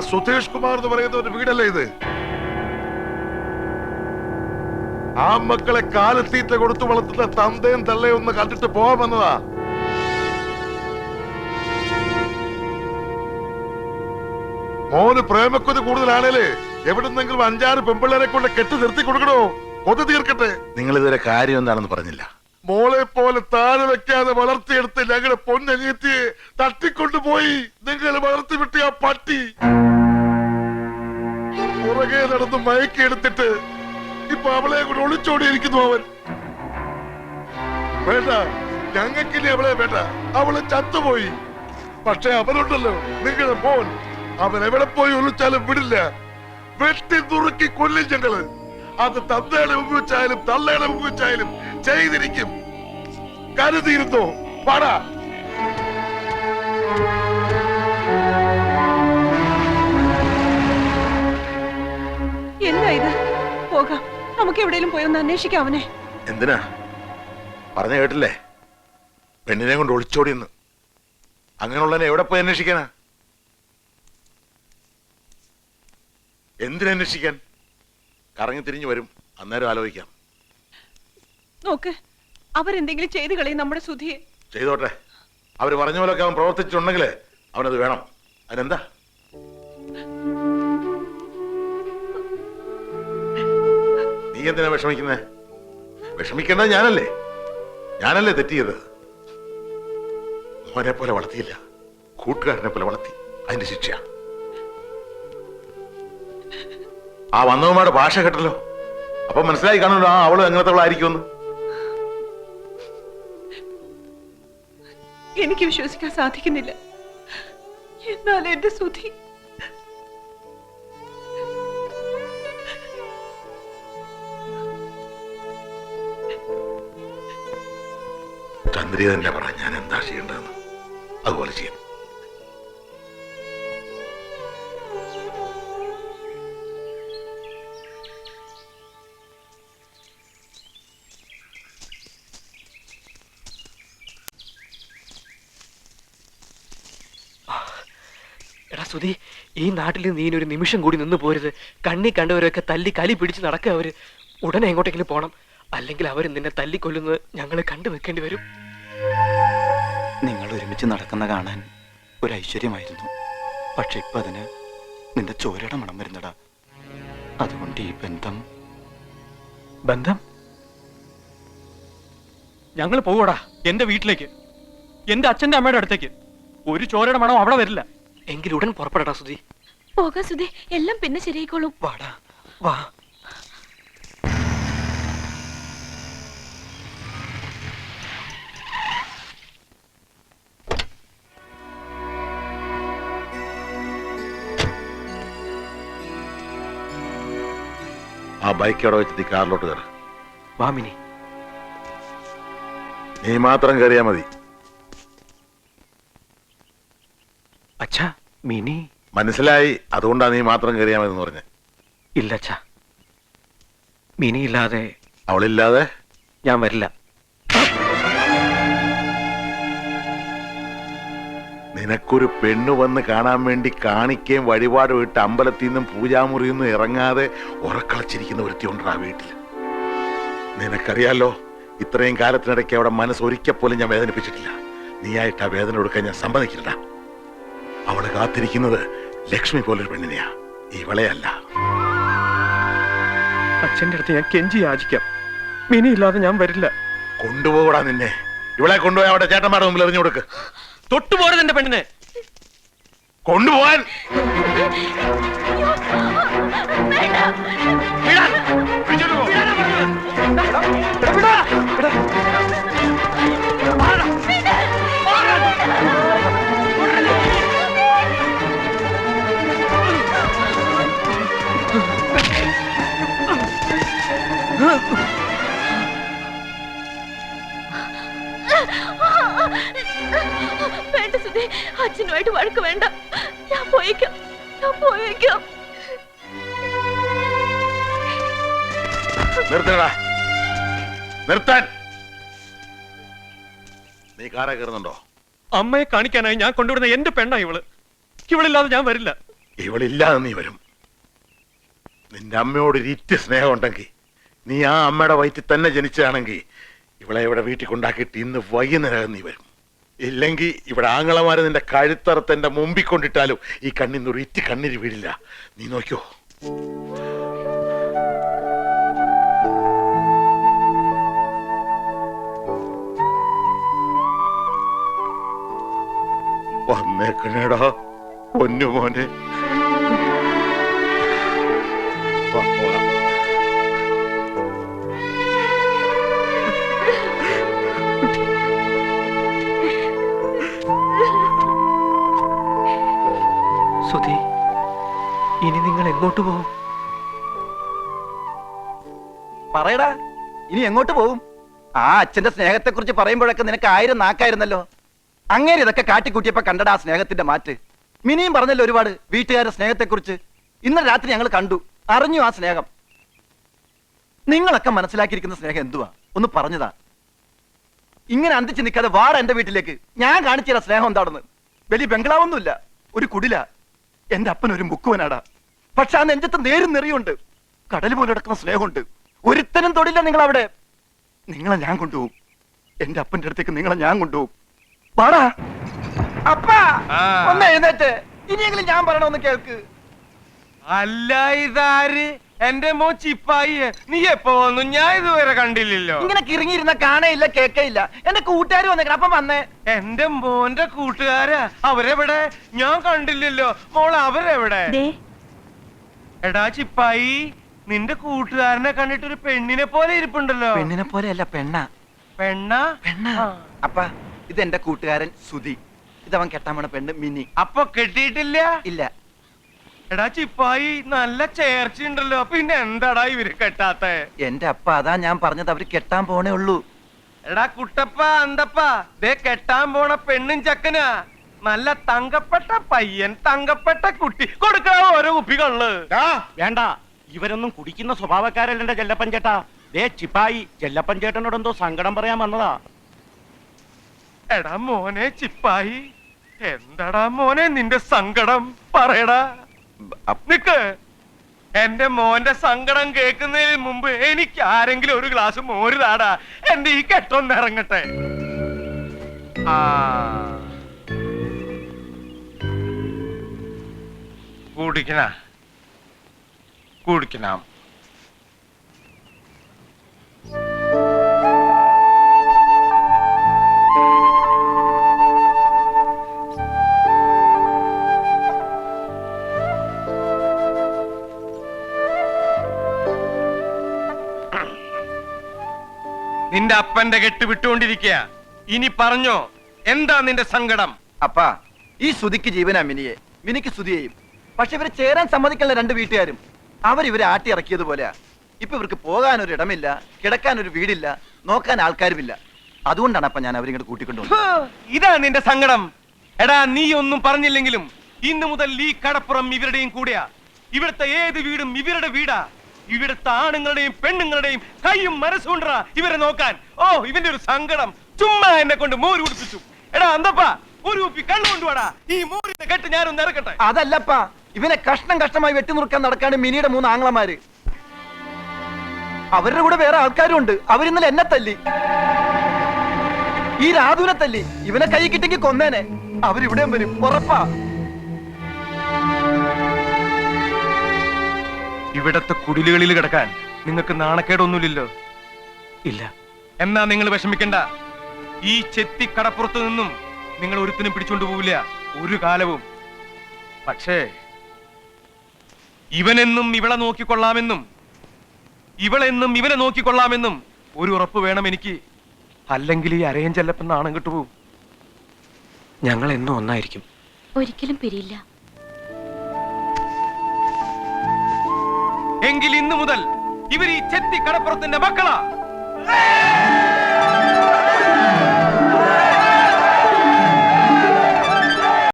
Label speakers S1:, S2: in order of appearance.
S1: സുധേഷ് കുമാർ എന്ന് പറയുന്ന ഒരു വീടല്ലേ ഇത്? ആ മക്കളെ കാലത്തീറ്റ കൊടുത്തു വളർത്തുന്ന തന്തയും തള്ളയും ഒന്ന് കണ്ടിട്ട് പോവാമെന്നതാ. മോന് പ്രേമക്കൊതി കൂടുതലാണേലേ എവിടുന്നെങ്കിലും 5-6 പെമ്പിള്ളേരെ കൊണ്ട് കെട്ടി നിർത്തി കൊടുക്കണോ? കൊതി തീർക്കട്ടെ.
S2: നിങ്ങൾ ഇതുവരെ കാര്യം എന്താണെന്ന് പറഞ്ഞില്ല.
S1: മോളെ പോലെ താഴെ വെക്കാതെ വളർത്തിയെടുത്ത് ഞങ്ങളുടെ പൊന്നനിയത്തിയെ തട്ടിക്കൊണ്ടുപോയി നിങ്ങൾ വളർത്തി വിട്ടിയ പട്ടി. പുറകെ നടന്ന് മയക്കെടുത്തിട്ട് ഇപ്പൊ അവളെ കൂടെ ഒളിച്ചോടിയിരിക്കുന്നു അവൻ. വേണ്ട, ഞങ്ങൾക്കിനി അവളെ വേണ്ട, അവള് ചത്തുപോയി. പക്ഷെ അവനുണ്ടല്ലോ നിങ്ങളുടെ മോൻ, അവൻ എവിടെ പോയി ഒളിച്ചാലും വിടില്ല. വെട്ടി നുറുക്കി കൊല്ലും ഞങ്ങള്. അത് തന്തയുടെ ഉപയോഗിച്ചാലും തള്ളയുടെ ഉപയോഗിച്ചാലും ചെയ്തിരിക്കും. കരുതിയിരുന്നോ? പാടാ.
S3: എന്താ ഇത്? പോകാം, നമുക്ക് എവിടെയെങ്കിലും പോയി ഒന്ന് അന്വേഷിക്കാം അവനെ.
S2: എന്തിനാ? പറഞ്ഞു കേട്ടില്ലേ, പെണ്ണിനെ കൊണ്ട് ഒളിച്ചോടിയെന്ന്. അങ്ങനെയുള്ളതിനെ എവിടെ പോയി അന്വേഷിക്കാനാ? എന്തിനന്വേഷിക്കാൻ? കറങ്ങി തിരിഞ്ഞു വരും, അന്നേരം ആലോചിക്കാം.
S3: നോക്ക്, അവരെന്തെങ്കിലും ചെയ്തു കളയും നമ്മുടെ സുധിയെ.
S2: ചെയ്തോട്ടെ. അവര് പറഞ്ഞ പോലൊക്കെ അവൻ പ്രവർത്തിച്ചിട്ടുണ്ടെങ്കിലേ അവനത് വേണം. അതിനെന്താ? നീ എന്തിനാ വിഷമിക്കുന്നേ? വിഷമിക്കേണ്ടത് ഞാനല്ലേ തെറ്റിയത്. മോനെ പോലെ വളർത്തിയില്ല, കൂട്ടുകാരനെ പോലെ വളർത്തി. അതിന്റെ ശിക്ഷ. ആ വന്നവന്മാരുടെ ഭാഷ കേട്ടല്ലോ, അപ്പൊ മനസ്സിലായി കാണുമല്ലോ ആ അവള് എങ്ങനത്തവളായിരിക്കുമെന്ന്.
S3: എനിക്ക് വിശ്വസിക്കാൻ സാധിക്കുന്നില്ല. എന്നാൽ എന്റെ സുധി
S2: ചന്ദ്രിക തന്നെ പറ, ഞാൻ എന്താ ചെയ്യേണ്ടതെന്ന്. അതുപോലെ ചെയ്യും.
S4: എടാ സുധി, ഈ നാട്ടിൽ നീ ഒരു നിമിഷം കൂടി നിന്ന് പോരുത്. കണ്ണി കണ്ടവരൊക്കെ തല്ലി കലി പിടിച്ച് നടക്കുക. അവര് ഉടനെ എങ്ങോട്ടെങ്കിലും പോണം, അല്ലെങ്കിൽ അവർ നിന്നെ തല്ലിക്കൊല്ലുന്നത് ഞങ്ങൾ കണ്ടു നിൽക്കേണ്ടി വരും.
S5: നിങ്ങൾ ഒരുമിച്ച് നടക്കുന്ന കാണാൻ ഒരു ഐശ്വര്യമായിരുന്നു. പക്ഷെ ഇപ്പൊ അതിന് നിന്റെ ചോരയുടെ മണം വരുന്നടാ. അതുകൊണ്ട് ഈ ബന്ധം
S4: ഞങ്ങൾ പോകൂടാ എന്റെ വീട്ടിലേക്ക്, എന്റെ അച്ഛന്റെ അമ്മയുടെ അടുത്തേക്ക്. ഒരു ചോരയുടെ മണം അവിടെ വരില്ല. എങ്കിൽ ഉടൻ പുറപ്പെടടാ സുധി.
S3: പോകാം സുധി, എല്ലാം പിന്നെ ശരിയായിക്കോളും.
S4: വാടാ, വാ.
S2: ആ ബൈക്ക് അവിടെ വെച്ചിട്ട് കാറിലോട്ട് കയറി.
S4: വാമിനി,
S2: നീ മാത്രം കയറിയാ മതി.
S4: അച്ഛാ, മിനി.
S2: മനസ്സിലായി, അതുകൊണ്ടാ നീ മാത്രം കയറിയാ മതി എന്ന് പറഞ്ഞ.
S4: ഇല്ല അച്ഛാ, മിനി ഇല്ലാതെ.
S2: അവളില്ലാതെ
S4: ഞാൻ വരില്ല.
S2: നിനക്കൊരു പെണ്ണു വന്ന് കാണാൻ വേണ്ടി കാണിക്കുകയും വഴിപാട് വിട്ട് അമ്പലത്തിൽ നിന്നും പൂജാമുറിയിൽ നിന്നും ഇറങ്ങാതെ ഉറക്കളച്ചിരിക്കുന്ന ഒരുത്തി ഉണ്ടാ വീട്ടിൽ. നിനക്കറിയാലോ, ഇത്രയും കാലത്തിനിടയ്ക്ക് അവിടെ മനസ്സൊരിക്കൽ പോലും ഞാൻ വേദനിപ്പിച്ചിട്ടില്ല. നീയായിട്ട് ആ വേദന കൊടുക്കാൻ ഞാൻ സമ്മതിക്കില്ല. അവള് കാത്തിരിക്കുന്നത് ലക്ഷ്മി പോലൊരു പെണ്ണിനെയാ, ഇവളെയല്ല.
S4: അച്ഛന്റെ അടുത്ത് ഞാൻ കെഞ്ചി യാചിക്കാം, മിനി ഇല്ലാതെ ഞാൻ വരില്ല.
S2: കൊണ്ടുപോകൂടാ നിന്നെ. ഇവളെ കൊണ്ടുപോയി അവിടെ ചേട്ടന്മാരുടെ മുമ്പിൽ എറിഞ്ഞു കൊടുക്ക്.
S4: തൊട്ടുപോരുത് എന്റെ പെണ്ണിനെ.
S2: കൊണ്ടുപോവാൻ.
S3: വേണ്ട സുധി, അച്ഛനുമായിട്ട് വഴക്ക് വേണ്ട. ഞാൻ പോയേക്കാം.
S2: നിർത്തടാ, നിർത്താൻ. നീ കാറെ കയറുന്നുണ്ടോ?
S4: അമ്മയെ കാണിക്കാനായി ഞാൻ കൊണ്ടുവിടുന്ന എന്റെ പെണ്ണാ ഇവള്. ഇവളില്ലാതെ ഞാൻ വരില്ല.
S2: ഇവളില്ലാതെ നീ വരും. നിന്റെ അമ്മയോട് ഇരിറ്റ് സ്നേഹം ഉണ്ടെങ്കിൽ, നീ ആ അമ്മയുടെ വയറ്റിൽ തന്നെ ജനിച്ചതാണെങ്കിൽ ഇവളെ ഇവിടെ വീട്ടിൽ കൊണ്ടാക്കിയിട്ട് ഇന്ന് വൈകുന്നേരം നീ വരും. ഇല്ലെങ്കിൽ ഇവിടെ ആങ്ങളമാര് നിന്റെ കഴുത്തറത്ത് എന്റെ മുമ്പിൽ കൊണ്ടിട്ടാലും ഈ കണ്ണിന്ന് ഒരു ഇറ്റ് കണ്ണീര് വീടില്ല. നീ നോക്കിയോ. വന്നേക്കണേടാ പൊന്നു മോനെ.
S4: സുധി, ഇനി നിങ്ങൾ എങ്ങോട്ട് പോകും?
S5: പറയടാ, ഇനി എങ്ങോട്ട് പോകും? ആ അച്ഛന്റെ സ്നേഹത്തെ കുറിച്ച് പറയുമ്പോഴൊക്കെ നിനക്ക് 1000 നാക്കായിരുന്നല്ലോ. അങ്ങനെ ഇതൊക്കെ കാട്ടിക്കൂട്ടിയപ്പോ കണ്ടടാ ആ സ്നേഹത്തിന്റെ മാറ്റ്. മിനിയും പറഞ്ഞല്ലോ ഒരുപാട് വീട്ടുകാരുടെ സ്നേഹത്തെ കുറിച്ച്. ഇന്നലെ രാത്രി ഞങ്ങൾ കണ്ടു, അറിഞ്ഞു ആ സ്നേഹം. നിങ്ങളൊക്കെ മനസ്സിലാക്കിയിരിക്കുന്ന സ്നേഹം എന്തുവാ ഒന്ന് പറഞ്ഞതാ. ഇങ്ങനെ അന്തിച്ച് നിൽക്കാതെ വാട എന്റെ വീട്ടിലേക്ക്. ഞാൻ കാണിച്ചുതരാ സ്നേഹം എന്താണെന്ന്. വലിയ ബംഗ്ലാവൊന്നുമില്ല, ഒരു കുടില. എന്റെ അപ്പൻ ഒരു മുക്കുവനാടാ. പക്ഷെ ആ നെഞ്ചത്ത് നേരും നെറിയുണ്ട്. കടൽ പോലെ കിടക്കുന്ന സ്നേഹമുണ്ട്. ഒരുത്തനും തൊടില്ല നിങ്ങൾ അവിടെ. നിങ്ങളെ ഞാൻ കൊണ്ടുപോകും. എന്റെ അപ്പന്റെ അടുത്തേക്ക് നിങ്ങളെ ഞാൻ കൊണ്ടുപോകും. വാടാ അപ്പാ, ഒന്ന് എഴുന്നേറ്റ്. ഇനിയെങ്കിലും ഞാൻ പറയണമെന്ന് കേൾക്ക്.
S6: അല്ല ഇതാര്? എന്റെ മോ ചിപ്പായി. നീ എപ്പോ വന്നു? ഞാൻ ഇതുവരെ കണ്ടില്ലല്ലോ.
S5: ഇങ്ങനെ കിറങ്ങിയിരുന്ന കാണയില്ല കേക്കയില്ല. എന്റെ കൂട്ടുകാർ വന്നേക്കണം, അപ്പം വന്നേ.
S6: എന്റെ മോന്റെ കൂട്ടുകാരാ? അവരെവിടെ? ഞാൻ കണ്ടില്ലല്ലോ. മോൾ അവരെവിടെ? എടാ ചിപ്പായി, നിന്റെ കൂട്ടുകാരനെ കണ്ടിട്ട് ഒരു പെണ്ണിനെ പോലെ ഇരിപ്പുണ്ടല്ലോ.
S5: പെണ്ണിനെ പോലെ അല്ല, പെണ്ണ.
S6: പെണ്ണാ?
S5: അപ്പ ഇത് എന്റെ കൂട്ടുകാരൻ സുധി. ഇതവൻ കെട്ടാൻ പോണ പെണ്ണ് മിനി.
S6: അപ്പൊ കെട്ടിയിട്ടില്ല?
S5: ഇല്ല.
S6: എടാ ചിപ്പായി, നല്ല ചേർച്ചയുണ്ടല്ലോ. പിന്നെ എന്താടാ ഇവര് കെട്ടാത്ത?
S5: എന്റെ അപ്പ അതാ ഞാൻ പറഞ്ഞത്, അവര് കെട്ടാൻ പോണേ ഉള്ളൂ.
S6: എടാ കുട്ടപ്പ അന്തപ്പ, ദേ കെട്ടാൻ പോണ പെണ്ണും ചക്കനാ. നല്ല തങ്കപ്പെട്ട പയ്യൻ, തങ്കപ്പെട്ട കുട്ടി. കൊടുക്കാവോ ഓരോ കുപ്പികള്?
S7: വേണ്ട, ഇവരൊന്നും കുടിക്കുന്ന സ്വഭാവക്കാരല്ല എന്റെ ചെല്ലപ്പൻ ചേട്ടാ. ദേ ചിപ്പായി, ചെല്ലപ്പൻ ചേട്ടനോട് എന്തോ സങ്കടം പറയാൻ വന്നതാ.
S6: എടാ മോനെ ചിപ്പായി, എന്താടാ മോനെ നിന്റെ സങ്കടം? പറയടാ. നിക്ക്. എന്റെ മോന്റെ സങ്കടം കേൾക്കുന്നതിന് മുമ്പ് എനിക്ക് ആരെങ്കിലും ഒരു ഗ്ലാസ് മോര് താടാ. എന്റെ ഈ കെട്ടൊന്ന് ഇറങ്ങട്ടെ. കുടിക്കണം. നിന്റെ അപ്പന്റെ കെട്ട് വിട്ടുകൊണ്ടിരിക്കുക. ഇനി പറഞ്ഞോ, എന്താ നിന്റെ സങ്കടം?
S5: അപ്പാ, ഈ സുധിക്ക് ജീവനാ മിനിയെ, മിനിക്ക് സുധിയെയും. പക്ഷെ ഇവര് ചേരാൻ സമ്മതിക്കല്ല രണ്ട് വീട്ടുകാരും. അവരിവരെ ആട്ടി ഇറക്കിയതുപോലെയാ. ഇപ്പൊ ഇവർക്ക് പോകാനൊരു ഇടമില്ല, കിടക്കാനൊരു വീടില്ല, നോക്കാൻ ആൾക്കാരുമില്ല. അതുകൊണ്ടാണ് അപ്പൊ ഞാൻ അവരിങ്ങോട്ട് കൂട്ടിക്കൊണ്ടു.
S6: ഇതാ നിന്റെ സങ്കടം? എടാ, നീ ഒന്നും പറഞ്ഞില്ലെങ്കിലും ഇന്നു മുതൽ ഈ കടപ്പുറം ഇവരുടെയും കൂടെയാ. ഇവിടുത്തെ ഏത് വീടും ഇവരുടെ വീടാ. ഇവിടുത്തെ ആണുങ്ങളുടെയും പെണ്ണുങ്ങളുടെയും കൈയും മനസ്സുണ്ടാ ഇവരെ നോക്കാൻ. ഓ, ഇവന്റെ ഒരു സങ്കടം. ചുമ്മാ എന്നെ കൊണ്ട് മോര് കുടിപ്പിച്ചു. എടാ അന്തപ്പാ, ഒരു കുപ്പി കണ്ണു കൊണ്ടുവാടാ. ഈ മോരിന്റെ കെട്ട് ഞാനൊന്ന് ഇറക്കട്ടെ.
S5: അതല്ലപ്പാ, ഇവനെ കഷ്ണം കഷ്ടമായി വെട്ടിനുറുക്കാൻ നടക്കാണ് മിനിയുടെ 3 ആങ്ങളമാര്. അവരുടെ കൂടെ വേറെ ആൾക്കാരും ഉണ്ട്. അവരിന്നലെ എന്നെ തല്ലി, ഈ രാധുവിനെ തല്ലി. ഇവനെ കൈ കിട്ടെങ്കിൽ കൊന്നേനെ. അവരിവിടെയും വരും, ഉറപ്പാ.
S6: ഇവിടത്തെ കുടിലുകളിൽ കിടക്കാൻ നിങ്ങൾക്ക് നാണക്കേടൊന്നുമില്ലല്ലോ?
S4: ഇല്ല.
S6: എന്നാ നിങ്ങൾ വിഷമിക്കണ്ട. ഈ ചെത്തി കടപ്പുറത്ത് നിന്നും നിങ്ങൾ ഒരുത്തിനും പിടിച്ചോണ്ട് പോവില്ല ഒരു കാലവും. പക്ഷേ ഇവനെന്നും ഇവളെ നോക്കിക്കൊള്ളാമെന്നും ഇവളെന്നും ഇവനെ നോക്കിക്കൊള്ളാമെന്നും ഒരു ഉറപ്പ് വേണം എനിക്ക്. അല്ലെങ്കിൽ ഈ അരയൻ ചെല്ലപ്പൻ നാണം കിട്ടുപോകും.
S4: ഞങ്ങൾ എന്നും ഒന്നായിരിക്കും.
S8: ഒരിക്കലും പിരിയില്ല.
S6: എങ്കിൽ ഇന്നു മുതൽ ഇവർ ഈ ചെത്തി കടപ്പുറത്തിന്റെ മക്കളാ.